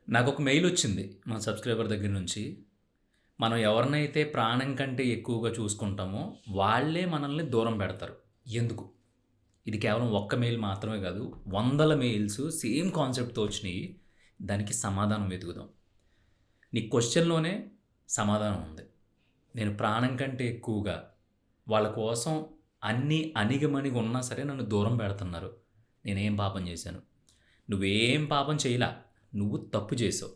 నాకొక మెయిలొచ్చింది మన సబ్‌స్క్రైబర్ దగ్గర నుంచి. మనం ఎవరినైతే ప్రాణం కంటే ఎక్కువగా చూసుకుంటామో, వాళ్ళే మనల్ని దూరం పెడతారు. ఎందుకు? ఇది కేవలం ఒక్క మెయిల్ మాత్రమే కాదు. వందల మెయిల్స్ సేమ్ కాన్సెప్ట్‌తో వచ్చినియి. దానికి సమాధానం వెతుకుదాం. నీ క్వెషన్‌లోనే సమాధానం ఉంది. నేను ప్రాణం కంటే ఎక్కువగా వాళ్ళ కోసం అన్నీ అణిగిమణిగి ఉన్నా సరే నన్ను దూరం పెడుతున్నారు. నేనేం పాపం చేశాను? నువ్వేం పాపం చేయలా. నువ్వు తప్పు చేసావు.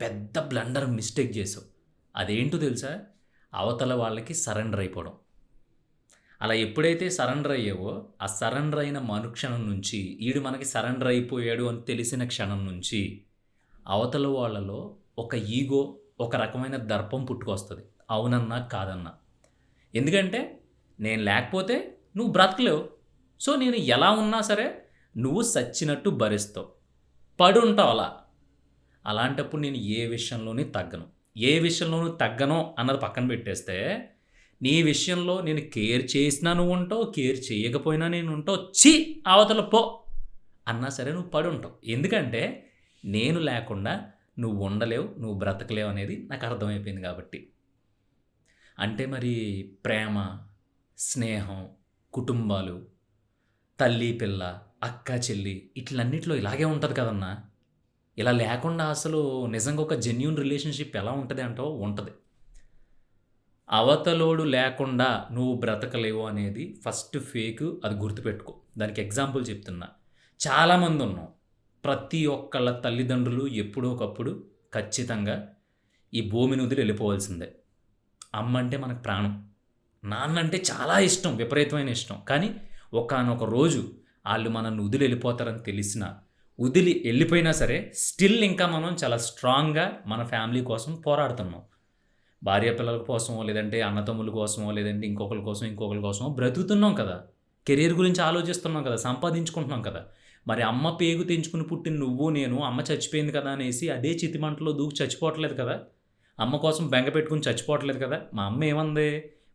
పెద్ద బ్లండర్ మిస్టేక్ చేసావు. అదేంటో తెలుసా? అవతల వాళ్ళకి సరెండర్ అయిపోవడం. అలా ఎప్పుడైతే సరెండర్ అయ్యావో, ఆ సరెండర్ అయిన మరుక్షణం నుంచి, ఈడు మనకి సరెండర్ అయిపోయాడు అని తెలిసిన క్షణం నుంచి, అవతల వాళ్ళలో ఒక ఈగో, ఒక రకమైన దర్పం పుట్టుకొస్తది. అవునన్నా, కాదన్నా. ఎందుకంటే, నేను లేకపోతే నువ్వు బ్రతకలేవు. సో, నేను ఎలా ఉన్నా సరే, నువ్వు సచ్చినట్టు భరిస్తావు. పడుంటావు అలా. అలాంటప్పుడు నేను ఏ విషయంలోని తగ్గను. ఏ విషయంలోనూ తగ్గను అన్నది పక్కన పెట్టేస్తే, నీ విషయంలో నేను కేర్ చేసినా నువ్వుంటావు, కేర్ చేయకపోయినా నేనుంటావు. ఛీ! అవతల పో! అన్నా సరే నువ్వు పడుంటావు. ఎందుకంటే, నేను లేకుండా నువ్వు ఉండలేవు, నువ్వు బ్రతకలేవు అనేది నాకు అర్థమైపోయింది కాబట్టి. అంటే మరి ప్రేమ, స్నేహం, కుటుంబాలు, తల్లి, పిల్ల, అక్క, చెల్లి ఇట్లన్నిట్లో ఇలాగే ఉంటది కదన్నా! ఇలా లేకుండా అసలు నిజంగా ఒక జెన్యూన్ రిలేషన్‌షిప్ ఎలా ఉంటది అంటావు? ఉంటది. అవతలోడు లేకుండా నువ్వు బ్రతకలేవు అనేది ఫస్ట్ ఫేకు అది గుర్తుపెట్టుకో. దానికి ఎగ్జాంపుల్ చెప్తున్నా. చాలామందున్నాం. ప్రతి ఒక్కళ్ళ తల్లిదండ్రులు ఎప్పుడో ఒకప్పుడు ఖచ్చితంగా ఈ భూమిని వదిలి వెళ్ళిపోవాల్సిందే. అమ్మంటే మనకు ప్రాణం. నాన్నంటే చాలా ఇష్టం. విపరీతమైన ఇష్టం. కానీ ఒకానొక రోజు ఆళ్ళు మనల్ని వదిలి వెళ్ళిపోతారని తెలిసినా, వదిలి ఎళ్ళిపోయినా సరే స్టిల్ ఇంకా మనం చాలా స్ట్రాంగ్‌గా మన ఫ్యామిలీ కోసం పోరాడుతున్నాం. భార్యాపిల్లల కోసమో, లేదంటే అన్నదమ్ముల కోసమో, లేదంటే ఇంకొకళ్ళ కోసమో బ్రతుకుతున్నాం కదా! కెరియర్ గురించి ఆలోచిస్తున్నాం కదా! సంపాదించుకుంటున్నాం కదా! మరి అమ్మ పేగు తెంచుకొని పుట్టిన నువ్వు, నేను అమ్మ చచ్చిపోయింది కదా అనేసి అదే చితిమంటలో దూకి చచ్చిపోవట్లేదు కదా! అమ్మ కోసం బెంగ పెట్టుకొని చచ్చిపోవట్లేదు కదా! మా అమ్మ ఏమంది?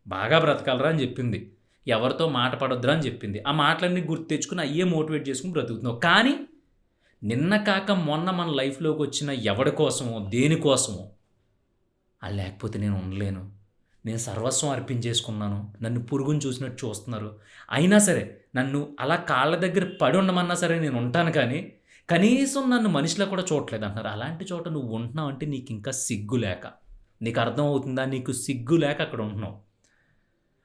బాగా బ్రతకాలిరా అని చెప్పింది. ఎవరితో మాట పడొద్దురా అని చెప్పింది. ఆ మాటలన్నీ గుర్తు తెచ్చుకొని అయ్యే మోటివేట్ చేసుకొని బ్రతుకుతున్నావు. కానీ నిన్న కాక మొన్న మన లైఫ్‌లోకొచ్చిన ఎవడి కోసమో, దేనికోసమో ఆళ్ళు లేకపోతే నేను ఉండలేను. నేను సర్వస్వం అర్పించేసుకున్నాను. నన్ను పురుగుని చూసినట్టు చూస్తున్నారు. అయినా సరే నన్ను అలా కాళ్ళ దగ్గర పడి ఉండమన్నా సరే నేను ఉంటాను కానీ, కనీసం నన్ను మనిషిలా కూడా చూడట్లేదంటున్నారు. అలాంటి చోట నువ్వు ఉంటున్నావంటే నీకింకా సిగ్గు లేక. నీకు అర్థమవుతుందా? నీకు సిగ్గు లేక అక్కడ ఉంటున్నావు.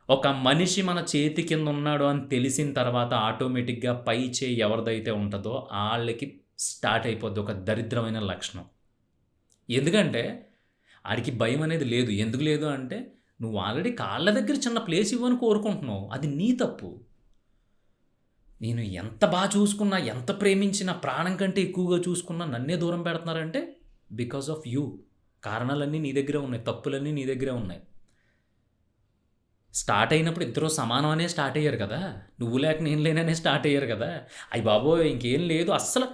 ఒక మనిషి మన చేతి కింద ఉన్నాడు అని తెలిసిన తర్వాత ఆటోమేటిక్‌గా పై చేయి ఎవరిదైతే ఉంటదో ఆళ్ళకి స్టార్ట్ అయిపోద్ది ఒక దరిద్రమైన లక్షణం. ఎందుకంటే ఆడికి భయమనేది లేదు. ఎందుకు లేదు అంటే, నువ్వు ఆల్రెడీ కాళ్ళ దగ్గర చిన్న ప్లేస్ ఇవ్వని కోరుకుంటున్నావు. అది నీ తప్పు. నేను ఎంత చూసుకున్నా, ఎంత ప్రేమించినా, ప్రాణం కంటే ఎక్కువగా చూసుకున్నా నన్నే దూరం పెడుతున్నారంటే, బికాస్ ఆఫ్ యూ. కారణాలన్నీ నీ దగ్గరే ఉన్నాయి. తప్పులన్నీ నీ దగ్గరే ఉన్నాయి. స్టార్ట్ అయినప్పుడు ఇద్దరు సమానం అనే స్టార్ట్ అయ్యారు కదా! నువ్వు లేక నేను లేననే స్టార్ట్ అయ్యారు కదా! అయ్య బాబోయ్! ఇంకేం లేదు. అసలు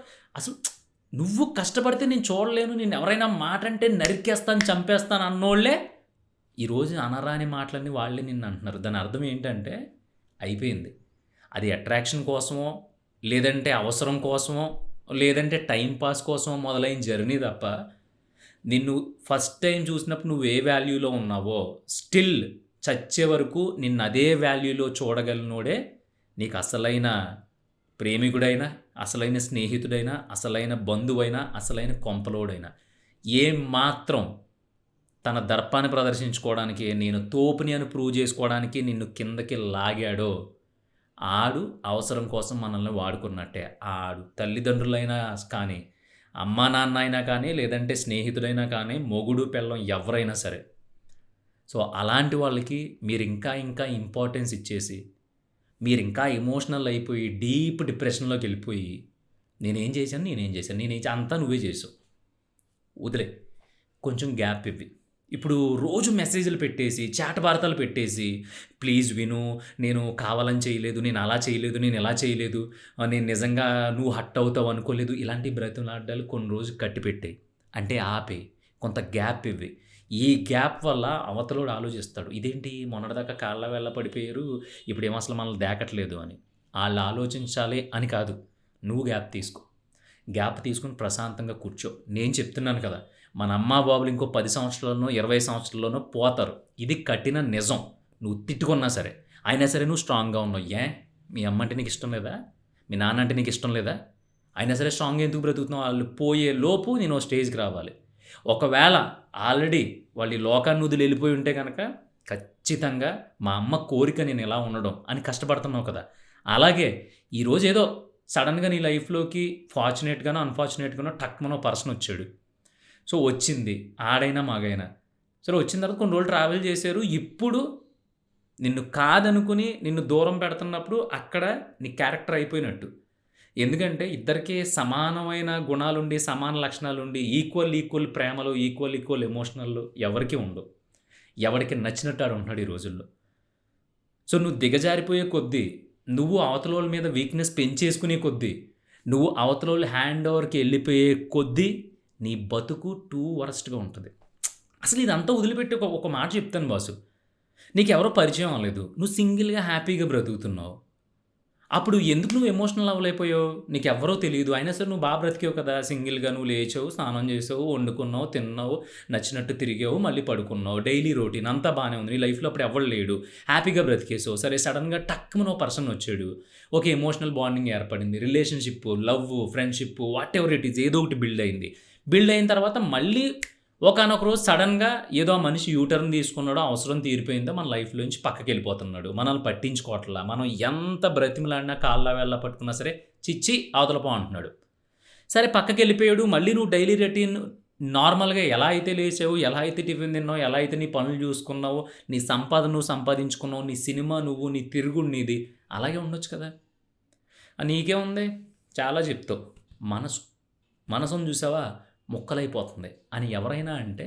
నువ్వు కష్టపడితే నేను చూడలేను. నిన్నెవరైనా మాటంటే నరికేస్తాను, చంపేస్తాను అన్నోళ్ళే ఈరోజు అనరాని మాటలన్నీ వాళ్ళే నిన్నంటున్నారు. దాని అర్థం ఏంటంటే అయిపోయింది. అది అట్రాక్షన్ కోసమో, లేదంటే అవసరం కోసమో, లేదంటే టైమ్ పాస్ కోసమో మొదలైన జర్నీ తప్ప, నిన్ను ఫస్ట్ టైమ్ చూసినప్పుడు నువ్వు ఏ వాల్యూలో ఉన్నావో స్టిల్ చచ్చే వరకు నిన్నదే వాల్యూలో చూడగలిగినోడే నీకు అసలైన ప్రేమికుడైనా, అసలైన స్నేహితుడైనా, అసలైన బంధువైనా, అసలైన కొంపలోడైనా. ఏం మాత్రం తన దర్పాన్ని ప్రదర్శించుకోవడానికి, నేను తోపుని అని ప్రూవ్ చేసుకోవడానికి నిన్ను కిందకి లాగాడో, ఆడు అవసరం కోసం మనల్ని వాడుకున్నట్టే. ఆడు తల్లిదండ్రులైనా కానీ, అమ్మా నాన్న అయినా కానీ, లేదంటే స్నేహితుడైనా కానీ, మొగుడు, పెళ్ళాం ఎవరైనా సరే. సో, అలాంటి వాళ్ళకి మీరింకా ఇంకా ఇంపార్టెన్స్ ఇచ్చేసి మీరింకా ఎమోషనల్ అయిపోయి, డీప్ డిప్రెషన్‌లోకెళ్ళిపోయి, నేనేం చేశాను అంతా నువ్వే చేసావు. వదిలేయి. కొంచెం గ్యాప్ ఇవ్వి. ఇప్పుడు రోజు మెసేజ్‌లు పెట్టేసి, చాట్ వార్తలు పెట్టేసి, ప్లీజ్ విను, నేను కావాలని చేయలేదు, నేను అలా చేయలేదు, నేను ఇలా చేయలేదు, నేను నిజంగా నువ్వు హర్ట్ అవుతావు అనుకోలేదు. ఇలాంటి బ్రతిమలాడ్డాలు కొన్ని రోజులు కట్టిపెట్టేయి. అంటే ఆపేయి. కొంత గ్యాప్ ఇవ్వి. ఈ గ్యాప్ వల్ల అవతలోడు ఆలోచిస్తాడు. ఇదేంటి మొన్నటిదాకా కాళ్ళ వేళ్ళ పడిపోయారు. ఇప్పుడేమో అసలు మనల్ని దేకట్లేదు అని. ఆళ్ళు ఆలోచించాలి అని కాదు. నువ్వు గ్యాప్ తీసుకో. గ్యాప్ తీసుకొని ప్రశాంతంగా కూర్చో. నేను చెప్తున్నాను కదా! మన అమ్మా బాబులు ఇంకో 10 సంవత్సరాల్లోనో, 20 సంవత్సరాల్లోనో పోతారు. ఇది కఠిన నిజం. నువ్వు తిట్టుకున్నా సరే. అయినా సరే నువ్వు స్ట్రాంగ్‌గా ఉన్నావు. మీ అమ్మ అంటే నీకు ఇష్టం లేదా? మీ నాన్న అంటే నీకు ఇష్టం లేదా? అయినా సరే స్ట్రాంగ్‌గా ఎందుకు బ్రతుకుతున్నావు? ఆళ్ళు పోయే లోపు నేను ఓ స్టేజ్‌కి రావాలి. ఒకవేళ ఆల్రెడీ వాళ్ళు ఈ లోకాన్ని వదిలి వెళ్ళిపోయి ఉంటే గనక ఖచ్చితంగా మా అమ్మ కోరిక నేను ఇలా ఉండడం అని కష్టపడుతున్నావు కదా! అలాగే ఈరోజు ఏదో సడెన్‌గా నీ లైఫ్‌లోకి ఫార్చునేట్‌గానో, అన్‌ఫార్చునేట్‌గానో టక్‌మని ఓ పర్సన్ వచ్చాడు. సో, వచ్చింది. ఆడైనా, మగైనా. సరే వచ్చిన తర్వాత కొన్ని రోజులు ట్రావెల్ చేశారు. ఇప్పుడు నిన్ను కాదనుకుని నిన్ను దూరం పెడుతున్నప్పుడు అక్కడ నీ క్యారెక్టర్ అయిపోయినట్టు. ఎందుకంటే ఇద్దరికీ సమానమైన గుణాలుండి, సమాన లక్షణాలుండి, ఈక్వల్ ప్రేమలు, ఈక్వల్ ఎమోషనల్లు ఎవరికీ ఉండవు. ఎవడికి నచ్చినట్టు ఆడుంటున్నాడు ఈ రోజుల్లో. సో, నువ్వు దిగజారిపోయే కొద్దీ, నువ్వు అవతలోళ్ళ మీద వీక్‌నెస్ పెంచేసుకునే కొద్దీ, నువ్వు అవతలోళ్ళ హ్యాండ్ ఓవర్‌కి ఎళ్ళిపోయే కొద్దీ, నీ బతుకు టూ వరస్ట్‌గా ఉంటది. అసలు ఇదంతా వదిలిపెట్టి ఒక మాట చెప్తాను బాసు. నీకెవరో పరిచయం అవ్వలేదు. నువ్వు సింగిల్‌గా హ్యాపీగా బ్రతుకుతున్నావు. అప్పుడు ఎందుకు నువ్వు ఎమోషనల్ అవ్వలేకపోయావు? నీకెవ్వరో తెలీదు. అయినా సరే నువ్వు బ్రతికావు కదా! సింగిల్‌గా నువ్వు లేచావు, స్నానం చేసావు, వండుకున్నావు, తిన్నావు, నచ్చినట్టు తిరిగావు, మళ్ళీ పడుకున్నావు. డైలీ రొటీన్ అంతా బానే ఉంది. నీ లైఫ్‌లో అప్పుడు ఎవ్వడు లేడు. హ్యాపీగా బ్రతికేసావు. సరే సడెన్‌గా టక్కుమని ఓ పర్సన్ వచ్చాడు. ఒక ఎమోషనల్ బాండింగ్ ఏర్పడింది. Relationship, love, friendship whatever it is ఏదో ఒకటి బిల్డ్ అయింది. బిల్డ్ అయిన తర్వాత మళ్ళీ ఒకానొక రోజు సడెన్‌గా ఏదో ఆ మనిషి యూటర్న్ తీసుకున్నాడో, అవసరం తీరిపోయిందో మన లైఫ్‌లోంచి పక్కకెళ్ళిపోతున్నాడు. మనల్ని పట్టించుకోవట్లా. మనం ఎంత బ్రతిమిలాడినా, కాళ్ళ వేళ్ళ పట్టుకున్నా సరే, ఛీ అవతల పో అంటున్నాడు. సరే పక్కకెళ్ళిపోయాడు. మళ్ళీ నువ్వు డైలీ రొటీన్ నార్మల్‌గా ఎలా అయితే లేచావు, ఎలా అయితే టిఫిన్ తిన్నావు, ఎలా అయితే నీ పనులు చూసుకున్నావు, నీ సంపాదన నువ్వు సంపాదించుకున్నావు, నీ సినిమా నువ్వు, నీ తిరుగుడు నీది. అలాగే ఉండొచ్చు కదా! నీకేముంది చాలా చెప్తావు. మనసు. మనసును చూసావా ముక్కలైపోతుంది అని ఎవరైనా అంటే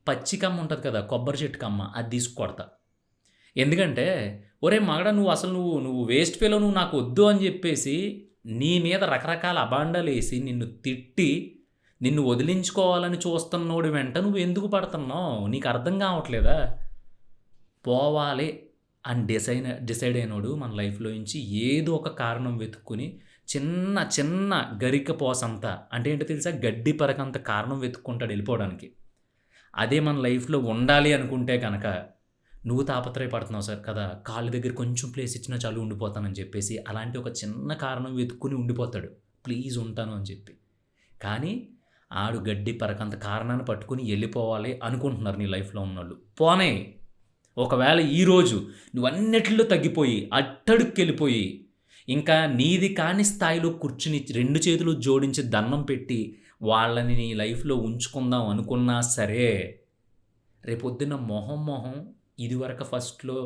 పచ్చి కమ్మ ఉంటది కదా! కొబ్బరి చెట్టు కమ్మ అది తీసుకు కొడతా. ఎందుకంటే ఒరేయ్ మగడా నువ్వు వేస్ట్ ఫెలో నువ్వు నాకొద్దు అని చెప్పేసి నీ మీద రకరకాల అబాండాలేసి నిన్ను తిట్టి, నిన్ను వదిలించుకోవాలని చూస్తున్నోడి వెంట నువ్వెందుకు పడతన్నావు? నీకు అర్థం కావట్లేదా? పోవాలి అని డిసైడ్ అయినోడు మన లైఫ్‌లో నుంచి ఏదో ఒక కారణం వెతుక్కొని చిన్న గరిక పోసంత అంటే ఏంటో తెలుసా? గడ్డి పరకంత కారణం వెతుక్కుంటాడు ఎళ్ళిపోవడానికి. అదే మన లైఫ్‌లో ఉండాలి అనుకుంటే గనక నువ్వు తాపత్రయపడుతున్నావు సార్ కదా! కాళ్ళ దగ్గర కొంచెం ప్లేస్ ఇచ్చినా చాలు ఉండిపోతానని చెప్పేసి అలాంటి ఒక చిన్న కారణం వెతుక్కొని ఉండిపోతాడు. ప్లీజ్ ఉంటాను అని చెప్పి. కానీ ఆడు గడ్డి పరకంత కారణాన్ని పట్టుకొని ఎళ్ళిపోవాలి అనుకుంటున్నారు నీ లైఫ్‌లో ఉన్నోళ్ళు. పోనీ ఒకవేళ ఈరోజు నువ్వన్నిట్లో తగ్గిపోయి అట్టడుక్కెళ్ళిపోయి ఇంకా నీది కాని స్థాయిలో కూర్చుని 2 చేతులు జోడించి దండం పెట్టి వాళ్ళని నీ లైఫ్‌లో ఉంచుకుందాం అనుకున్నా సరే, రేపొద్దున్న మొహం ఇదివరకు ఫస్ట్‌లో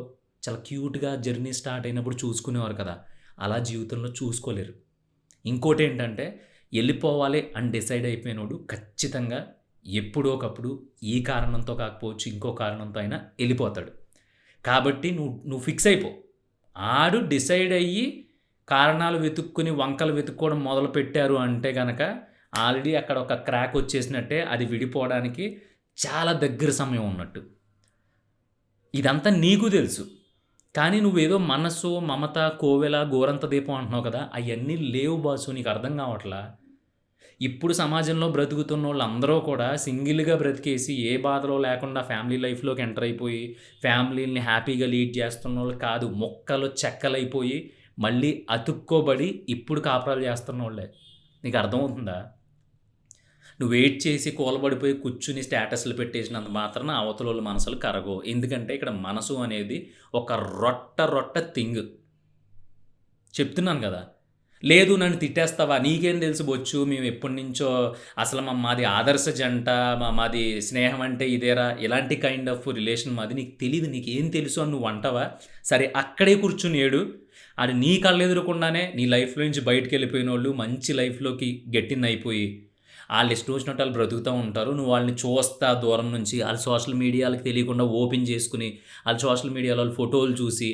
చాలా క్యూట్‌గా జర్నీ స్టార్ట్ అయినప్పుడు చూసుకునేవారు కదా! అలా జీవితంలో చూసుకోలేరు. ఇంకోటేంటంటే ఎళ్ళిపోవాలి అని డిసైడ్ అయిపోయినోడు ఖచ్చితంగా ఎప్పుడో ఒకప్పుడు ఈ కారణంతో కాకపోవచ్చు, ఇంకో కారణంతో అయినా ఎళ్ళిపోతాడు. కాబట్టి నువ్వు ఫిక్స్ అయిపో. ఆడు డిసైడ్ అయ్యి కారణాలు వెతుక్కొని వంకలు వెతుక్కోవడం మొదలుపెట్టారు అంటే గనక ఆల్రెడీ అక్కడ ఒక క్రాక్ వచ్చేసినట్టే. అది విడిపోవడానికి చాలా దగ్గర సమయం ఉన్నట్టు. ఇదంతా నీకు తెలుసు. కానీ నువ్వేదో మనసు, మమత, కోవెల, గోరంత దీపం అంటున్నావు కదా! అయన్నీ లేవు బాసు నీకు అర్థం కావట్లా. ఇప్పుడు సమాజంలో బ్రతుకుతున్నోళ్ళందరూ కూడా సింగిల్‌గా బ్రతికేసి ఏ బాధలో లేకుండా ఫ్యామిలీ లైఫ్‌లోకి ఎంటర్ అయిపోయి, ఫ్యామిలీ‌లని హ్యాపీగా లీడ్ చేస్తున్నోళ్ళు కాదు. ముక్కలు చెక్కలైపోయి మళ్ళీ అతుక్కోబడి ఇప్పుడు కాపురాలు చేస్తున్నోళ్ళే. నీకు అర్థమవుతుందా? నువ్వు వెయిట్ చేసి కూలబడిపోయి కూర్చుని స్టేటస్‌లు పెట్టేసినంత మాత్రాన అవతలోళ్ళ మనసులు కరగవు. ఎందుకంటే ఇక్కడ మనసు అనేది ఒక రొట్ట థింగ్. చెప్తున్నాను గదా! లేదు నన్ను తిట్టేస్తావా? నీకేం తెలుసు బొచ్చు మేము ఎప్పటినుంచో అసలు మాది ఆదర్శ జంట, మాది స్నేహం అంటే ఇదేరా ఇలాంటి కైండ్ ఆఫ్ రిలేషన్ మాది. నీకు తెలీదు నీకేం తెలుసు అని నువ్వు అంటావా? సరే అక్కడే కూర్చొని ఏడు. అది నీ కళ్ళెదురకుండానే నీ లైఫ్‌లో నుంచి బయటికెళ్ళిపోయినోళ్ళు మంచి లైఫ్‌లోకి గెట్ ఇన్ అయిపోయి ఆళ్ళు ఇష్టం వచ్చినట్టు ఆళ్ళు బ్రతుకుతా ఉంటారు. నువ్వు వాళ్ళని చూస్తా దూరం నుంచి ఆళ్ళు సోషల్ మీడియాలకి తెలియకుండా ఓపెన్ చేసుకొని ఆళ్ళు సోషల్ మీడియాలో ఆళ్ళ ఫోటోలు చూసి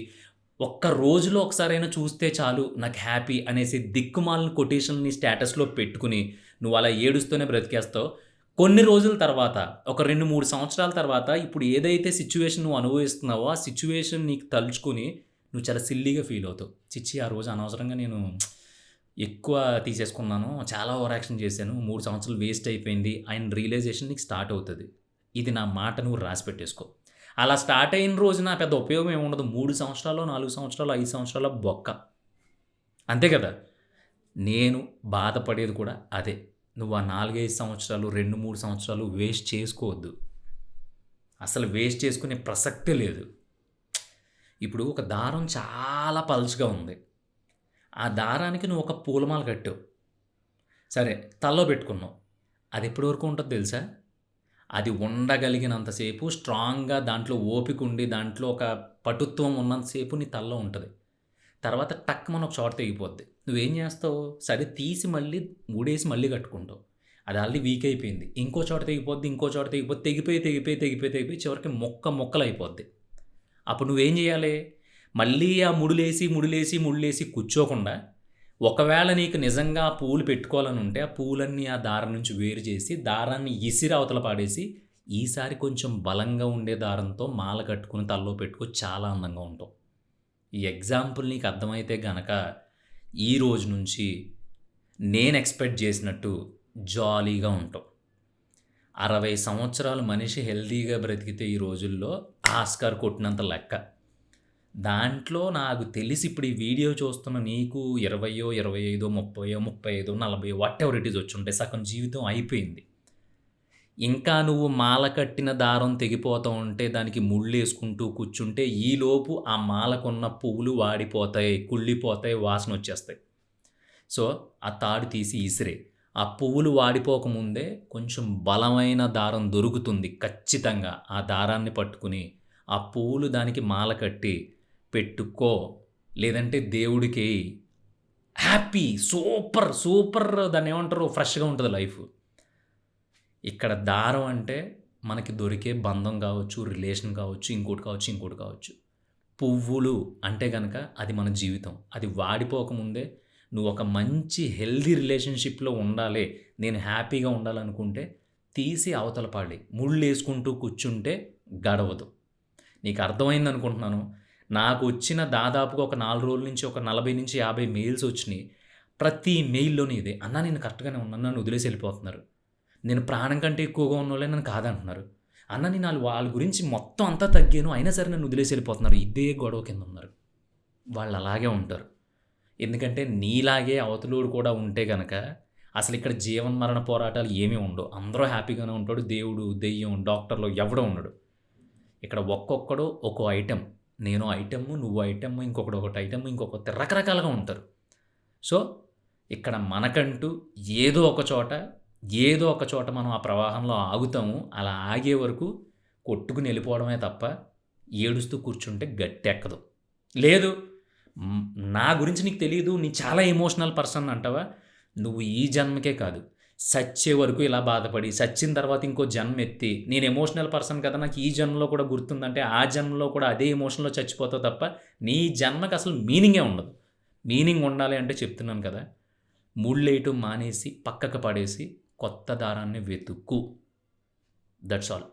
ఒక్క రోజులో ఒకసారైనా చూస్తే చాలు నాకు హ్యాపీ అనేసి దిక్కుమాలిన కొటేషన్‌ని స్టేటస్‌లో పెట్టుకుని నువ్వు అలా ఏడుస్తూనే బ్రతికేస్తావు. కొన్ని రోజుల తర్వాత ఒక 2, 3 సంవత్సరాల తర్వాత ఇప్పుడు ఏదైతే సిట్యుయేషన్ నువ్వు అనుభవిస్తున్నావో ఆ సిట్యుయేషన్ నీకు తలుచుకొని నువ్వు చాలా సిల్లీగా ఫీల్ అవుతావు. ఛీ! ఆ రోజు అనవసరంగా నేను ఎక్కువ తీసేసుకున్నాను. చాలా ఓవర్ యాక్షన్ చేశాను. 3 సంవత్సరాలు వేస్ట్ అయిపోయింది. అండ్ రియలైజేషన్ నీకు స్టార్ట్ అవుతది. ఇది నా మాట నువ్వు రాసి పెట్టేసుకో. అలా స్టార్ట్ అయిన రోజున పెద్ద ఉపయోగం ఏమి ఉండదు. 3 సంవత్సరాలో, 4 సంవత్సరాలో, 5 సంవత్సరాలో బొక్క. అంతే కదా! నేను బాధపడేది కూడా అదే. నువ్వు ఆ 4, 5 సంవత్సరాలు, 2, 3 సంవత్సరాలు వేస్ట్ చేసుకోవద్దు. అసలు వేస్ట్ చేసుకునే ప్రసక్తే లేదు. ఇప్పుడు ఒక దారం చాలా పల్చగా ఉంది. ఆ దారానికి నువ్వు ఒక పూలమాల కట్టావు. సరే తలలో పెట్టుకున్నావు. అది ఎప్పటి వరకు ఉంటదో తెలుసా? అది ఉండగలిగినంత సేపు స్ట్రాంగ్‌గా దాంట్లో ఓపిక ఉండి, దాంట్లో ఒక పటుత్వం ఉన్నంత సేపు నీ తలలో ఉంటది. తర్వాత టక్‌మని ఒక చోట తెగిపోద్ది. నువ్వేం చేస్తావు? సరే తీసి మళ్ళీ ముడేసి మళ్ళీ కట్టుకుంటావు. అది ఆల్రెడీ వీక్ అయిపోయింది. ఇంకో చోట తెగిపోద్ది, ఇంకో చోట తెగిపోద్ది. తెగిపోయి చివరికి ముక్కలయిపోద్ది. అప్పుడు నువ్వేం చేయాలి? మళ్ళీ ఆ ముడులేసి కూర్చోకుండా, ఒకవేళ నీకు నిజంగా ఆ పువ్వులు పెట్టుకోవాలని ఉంటే, ఆ పువ్వులన్నీ ఆ దారం నుంచి వేరు చేసి, దారాన్ని ఇసిరి అవతల పాడేసి, ఈసారి కొంచెం బలంగా ఉండే దారంతో మాల కట్టుకొని తలలో పెట్టుకో, చాలా అందంగా ఉంటావు. ఈ ఎగ్జాంపుల్ నీకు అర్థమైతే గనక, ఈ రోజు నుంచి నేను ఎక్స్‌పెక్ట్ చేసినట్టు జాలీగా ఉంటావు. 60 సంవత్సరాలు మనిషి హెల్తీగా బ్రతికితే ఈ రోజుల్లో ఆస్కార్ కొట్టినంత లెక్క. దాంట్లో నాకు తెలిసి ఇప్పుడు ఈ వీడియో చూస్తున్న నీకు 20, 25, 30, 35, 40 వాటెవర్ ఇట్ ఈస్ వచ్చుంటాయి. సగం జీవితం అయిపోయింది. ఇంకా నువ్వు మాల కట్టిన దారం తెగిపోతూ ఉంటే, దానికి ముళ్ళేసుకుంటూ కూర్చుంటే, ఈలోపు ఆ మాలకున్న పువ్వులు వాడిపోతాయి, కుళ్ళిపోతాయి, వాసనొచ్చేస్తాయి. సో, ఆ తాడు తీసి ఇసిరేయి. ఆ పువ్వులు వాడిపోకముందే కొంచెం బలమైన దారం దొరుకుతుంది ఖచ్చితంగా. ఆ దారాన్ని పట్టుకుని, ఆ పువ్వులు దానికి మాల కట్టి పెట్టుకో. లేదంటే దేవుడికేయి. హ్యాపీ సూపర్ దాన్నేమంటారు, ఫ్రెష్‌గా ఉంటది లైఫ్. ఇక్కడ దారం అంటే మనకి దొరికే బంధం కావచ్చు, రిలేషన్ కావచ్చు, ఇంకోటి కావచ్చు. పువ్వులు అంటే గనక అది మన జీవితం. అది వాడిపోకముందే నువ్వు ఒక మంచి హెల్తీ రిలేషన్‌షిప్‌లో ఉండాలి, నేను హ్యాపీగా ఉండాలనుకుంటే తీసి అవతల పాడేయి. ముళ్ళేసుకుంటూ కూర్చుంటే గడవదు. నీకు అర్థమైందనుకుంటున్నాను. నాకొచ్చిన దాదాపుగా ఒక 4 రోజుల నుంచి ఒక 40-50 మెయిల్స్ వచ్చినియి. ప్రతి మెయిల్‌లోని ఇదే. అన్నా నేను కరెక్ట్‌గానే ఉన్నాను. నన్ను వదిలేసి వెళ్ళిపోతున్నారు. నేను ప్రాణం కంటే ఎక్కువగా ఉన్నోళ్ళే నన్ను కాదంటున్నారు. అన్న నేను వాళ్ళ గురించి మొత్తం అంతా తగ్గాను. అయినా సరే నన్ను వదిలేసి వెళ్ళిపోతున్నారు. ఇదే గొడవ కింద ఉన్నారు. వాళ్ళు అలాగే ఉంటారు. ఎందుకంటే నీలాగే అవతలోడు కూడా ఉంటే గనక అసలు ఇక్కడ జీవన్మరణ పోరాటాలు ఏమీ ఉండవు. అందరూ హ్యాపీగానే ఉంటాడు. దేవుడు, దెయ్యం, డాక్టర్లు ఎవడో ఉండడు. ఇక్కడ ఒక్కొక్కడు ఒక్కో ఐటెమ్. నేను ఐటెమ్, నువ్వు ఐటెమ్, ఇంకొకడు ఒకటి ఐటెమ్, ఇంకొకటి రకరకాలుగా ఉంటారు. సో, ఇక్కడ మనకంటూ ఏదో ఒక చోట మనం ఆ ప్రవాహంలో ఆగుతాము. అలా ఆగే వరకు కొట్టుకుని వెళ్ళిపోవడమే తప్ప ఏడుస్తూ కూర్చుంటే గట్టెక్కదు. లేదు నా గురించి నీకు తెలీదు, నీ చాలా ఎమోషనల్ పర్సన్ అంటావా? నువ్వు ఈ జన్మకే కాదు, సచ్చే వరకు ఇలా బాధపడి, సచ్చిన తర్వాత ఇంకో జన్మ ఎత్తి, నేను ఎమోషనల్ పర్సన్ కదా, నాకు ఈ జన్మలో కూడా గుర్తుందంటే ఆ జన్మలో కూడా అదే ఎమోషన్‌లో చచ్చిపోతావు తప్ప నీ జన్మకి అసలు మీనింగే ఉండదు. మీనింగ్ ఉండాలి అంటే చెప్తున్నాను కదా, ముళ్ళేయటం మానేసి పక్కకు పడేసి కొత్త దారాన్ని వెతుక్కు. That's all.